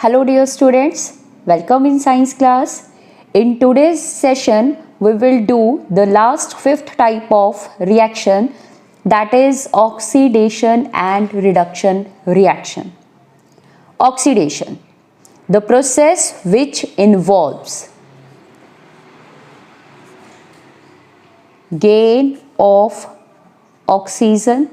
Hello dear students, welcome in science class. In today's session, we will do the last fifth type of reaction, that is oxidation and reduction reaction. Oxidation, the process which involves gain of oxygen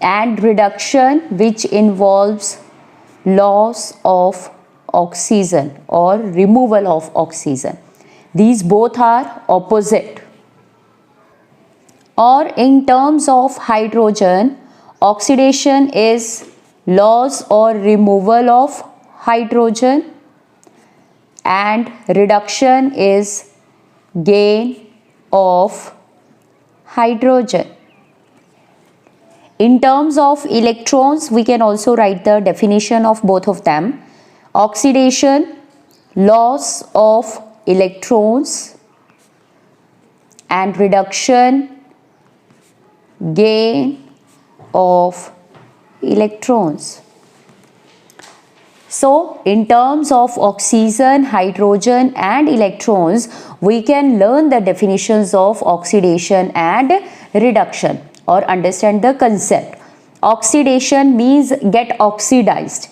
and reduction which involves loss of oxygen or removal of oxygen. These both are opposite. Or in terms of hydrogen, oxidation is loss or removal of hydrogen and reduction is gain of hydrogen. In terms of electrons, we can also write the definition of both of them. Oxidation, loss of electrons, and reduction, gain of electrons. So, in terms of oxygen, hydrogen and electrons, we can learn the definitions of oxidation and reduction or understand the concept. Oxidation means get oxidized,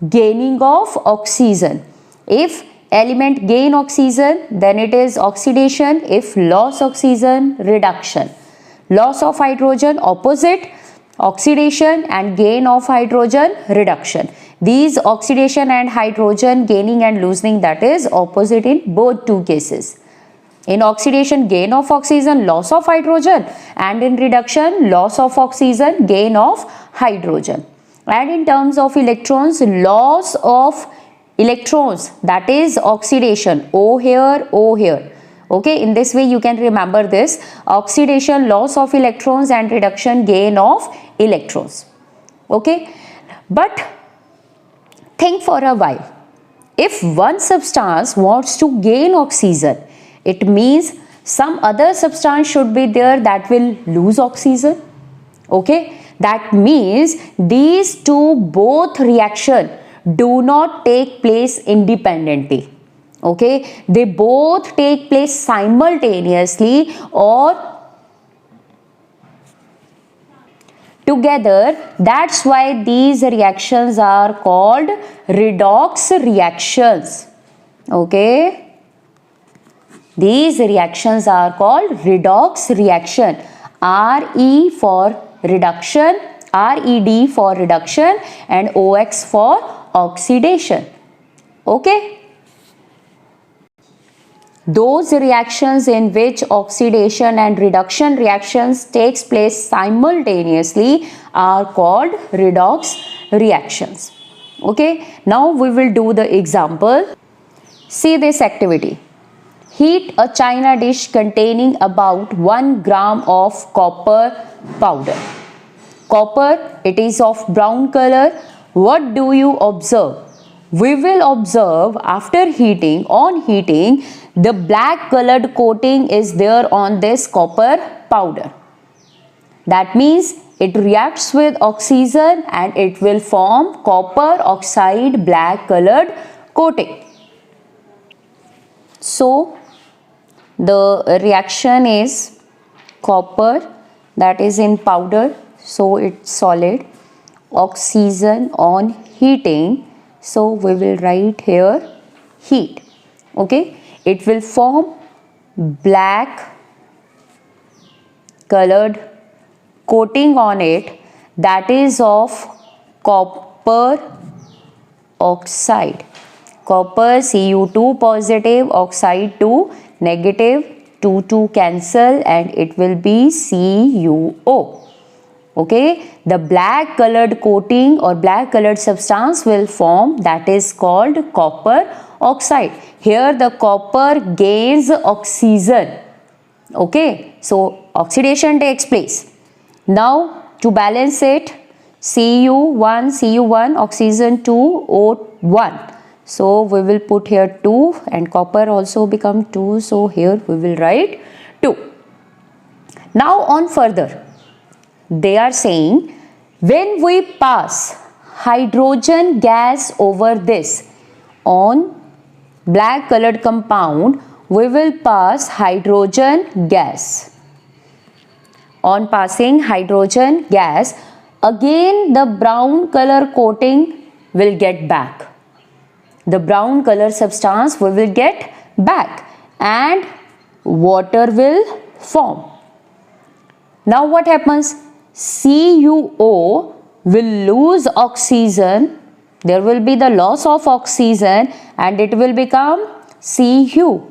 gaining of oxygen. If element gain oxygen, then it is oxidation. If loss oxygen, reduction. Loss of hydrogen, opposite, oxidation, and gain of hydrogen, reduction. These oxidation and hydrogen gaining and losing, that is opposite in both two cases. In oxidation, gain of oxygen, loss of hydrogen, and in reduction, loss of oxygen, gain of hydrogen. And in terms of electrons, loss of electrons, that is oxidation, O here, O here. Okay, in this way you can remember this: oxidation, loss of electrons, and reduction, gain of electrons. Okay, but think for a while. If one substance wants to gain oxygen, it means some other substance should be there that will lose oxygen. Okay, that means these two both reaction do not take place independently. Okay, they both take place simultaneously or together. That's why these reactions are called redox reactions. Okay, these reactions are called redox reaction. RE for reduction, RED for reduction, and OX for oxidation. Okay, those reactions in which oxidation and reduction reactions takes place simultaneously are called redox reactions. Okay, now we will do the example. See this activity. Heat a china dish containing about 1 gram of copper powder. Copper, it is of brown color. What do you observe? We will observe after heating, on heating, the black colored coating is there on this copper powder. That means it reacts with oxygen and it will form copper oxide black colored coating. So, the reaction is copper, that is in powder, so it's solid. Oxygen on heating, so we will write here heat. Okay, it will form black colored coating on it, that is of copper oxide. Copper Cu2 positive, oxide 2 negative, 2 cancel and it will be CuO. Okay, the black colored coating or black colored substance will form, that is called copper oxide. Here the copper gains oxygen. Okay, so oxidation takes place. Now to balance it, Cu1, oxygen 2, O1. So we will put here 2 and copper also become 2. So here we will write 2. Now on further, they are saying when we pass hydrogen gas over this. On black colored compound, we will pass hydrogen gas. On passing hydrogen gas, again the brown color coating will get back. The brown color substance we will get back and water will form. Now what happens? CuO will lose oxygen. There will be the loss of oxygen and it will become Cu.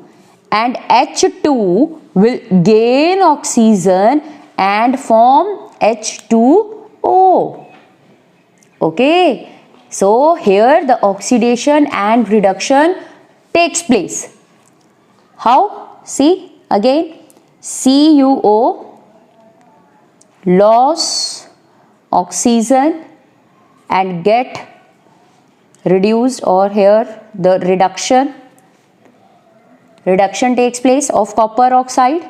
And H2 will gain oxygen and form H2O. Okay. So here the oxidation and reduction takes place. How? See again. CuO loss oxygen and get reduced, or here the reduction takes place of copper oxide.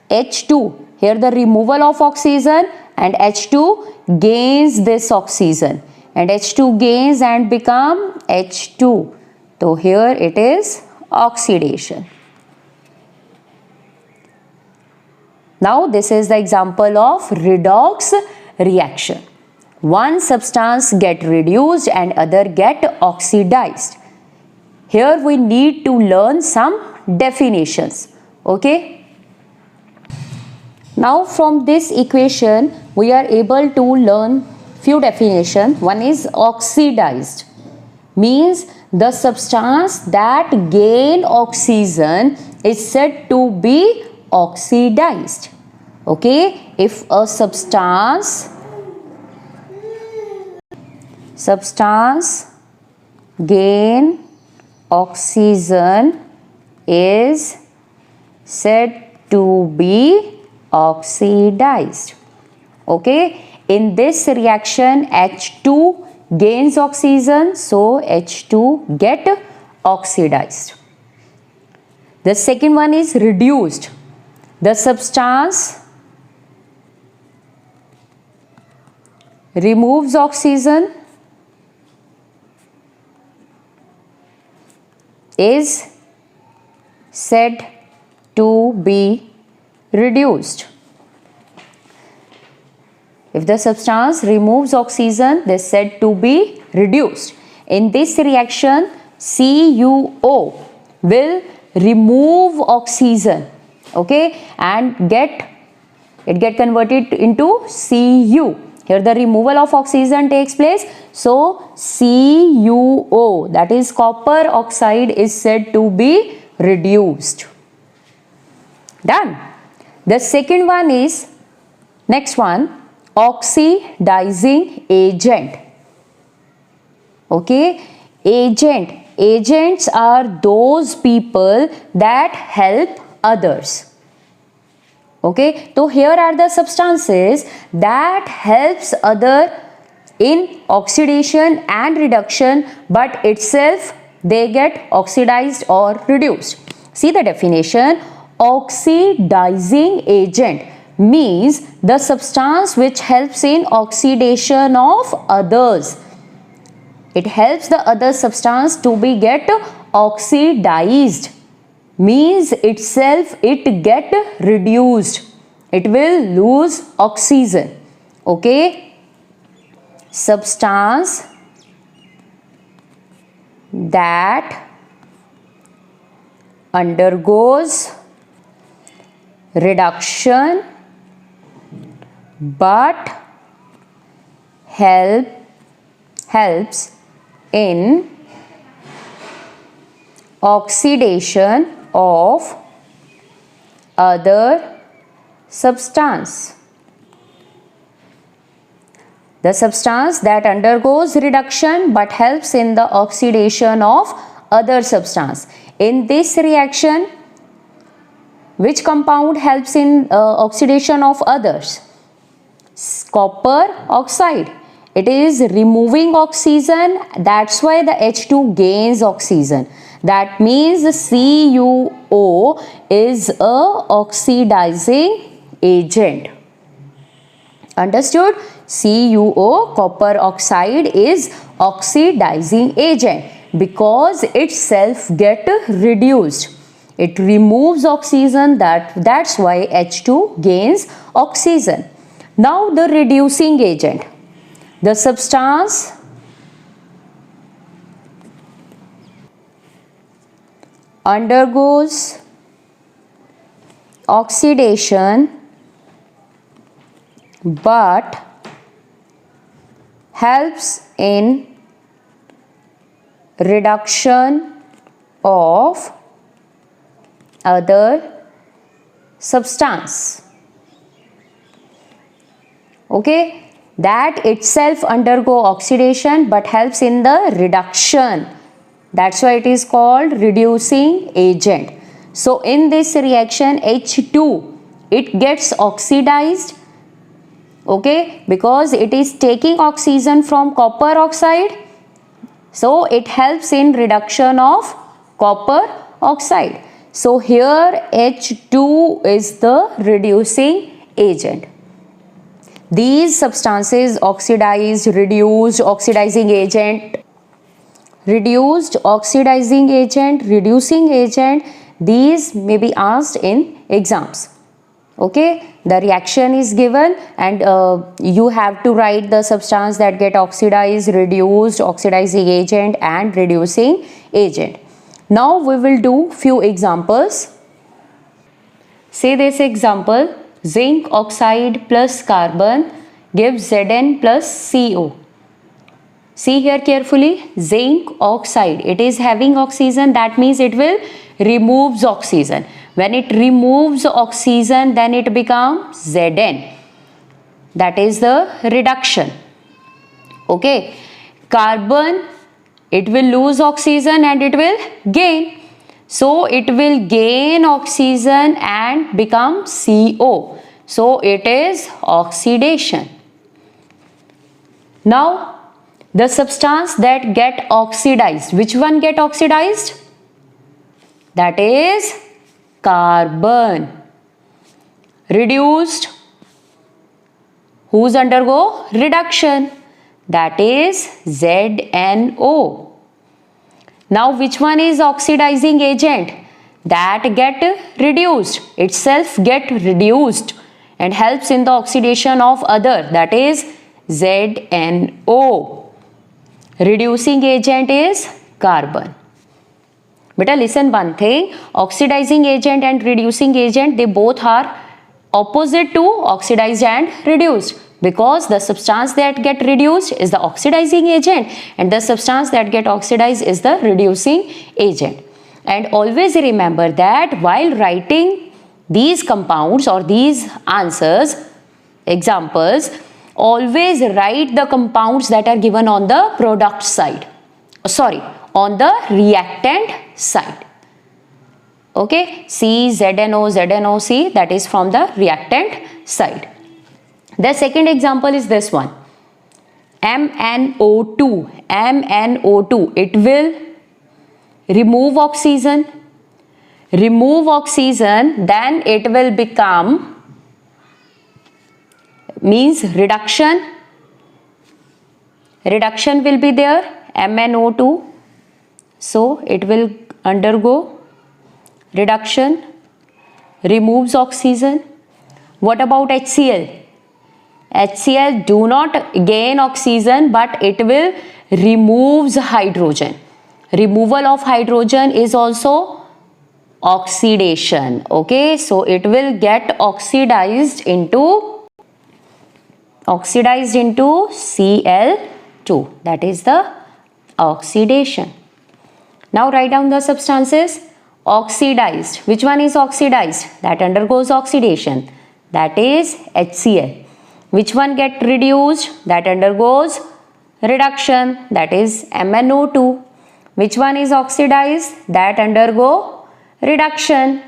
H2, here the removal of oxygen and H2 gains this oxygen and H2 gains and become H2. So here it is oxidation. Now this is the example of redox reaction. One substance get reduced and other get oxidized. Here we need to learn some definitions. Okay. Now from this equation we are able to learn few definitions. One is oxidized, means the substance that gain oxygen is said to be oxidized. Okay, if a substance gain oxygen is said to be oxidized. Okay, in this reaction H2 gains oxygen, so H2 get oxidized. The second one is reduced. The substance removes oxygen is said to be reduced. If the substance removes oxygen, they is said to be reduced. In this reaction, CuO will remove oxygen, okay, and get converted into Cu. Here the removal of oxygen takes place, so CuO, that is copper oxide, is said to be reduced. Done. The second one is, next one, oxidizing agent. Okay, agents are those people that help others. Okay, so here are the substances that helps other in oxidation and reduction, but itself they get oxidized or reduced. See the definition. Oxidizing agent means the substance which helps in oxidation of others. It helps the other substance to be get oxidized, means itself it get reduced, it will lose oxygen. Okay, substance that undergoes reduction but helps in oxidation of other substance. The substance that undergoes reduction but helps in the oxidation of other substance. In this reaction, which compound helps in oxidation of others? Copper oxide. It is removing oxygen, that's why the H2 gains oxygen. That means CuO is a oxidizing agent. Understood? CuO, copper oxide, is oxidizing agent because itself get reduced. It removes oxygen, that's why H2 gains oxygen. Now the reducing agent. The substance undergoes oxidation but helps in reduction of other substance. Okay, that itself undergo oxidation but helps in the reduction. That's why it is called reducing agent. So in this reaction, H2, it gets oxidized, okay, because it is taking oxygen from copper oxide. So it helps in reduction of copper oxide. So here H2 is the reducing agent. These substances, oxidized, reduced, oxidizing agent, reduced, oxidizing agent, reducing agent, these may be asked in exams. Okay, the reaction is given and you have to write the substance that get oxidized, reduced, oxidizing agent and reducing agent. Now we will do few examples. Say this example, zinc oxide plus carbon gives Zn plus CO. See here carefully, zinc oxide, it is having oxygen, that means it will removes oxygen. When it removes oxygen, then it becomes Zn. That is the reduction. Okay, carbon, it will lose oxygen and it will gain. So it will gain oxygen and become CO. So it is oxidation. Now the substance that get oxidized, which one get oxidized? That is carbon. Reduced, whose undergo reduction? That is ZNO. Now which one is oxidizing agent? That get reduced, itself get reduced and helps in the oxidation of other, that is ZNO. Reducing agent is carbon. Beta, listen one thing, oxidizing agent and reducing agent, they both are opposite to oxidized and reduced, because the substance that get reduced is the oxidizing agent and the substance that get oxidized is the reducing agent. And always remember that while writing these compounds or these answers, examples, always write the compounds that are given on the product side, on the reactant side. Okay, CZNO, ZNOC, that is from the reactant side. The second example is this one, MnO2. MnO2, it will remove oxygen, then it will become, means reduction will be there, MnO2. So it will undergo reduction, removes oxygen. What about HCl? HCl do not gain oxygen but it will removes hydrogen. Removal of hydrogen is also oxidation. Okay, so it will get oxidized into Cl2, that is the oxidation. Now write down the substances. Oxidized, which one is oxidized? That undergoes oxidation, that is HCl. Which one get reduced? That undergoes reduction, that is MnO2. Which one is oxidized? That undergo reduction,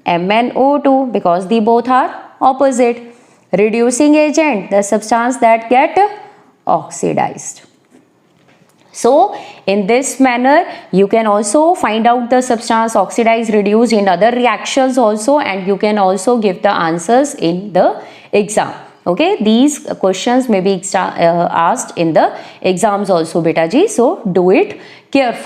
MnO2, because they both are opposite. Reducing agent, the substance that get oxidized. So in this manner you can also find out the substance oxidized, reduced in other reactions also, and you can also give the answers in the exam. Okay, these questions may be asked in the exams also, beta ji, so do it carefully.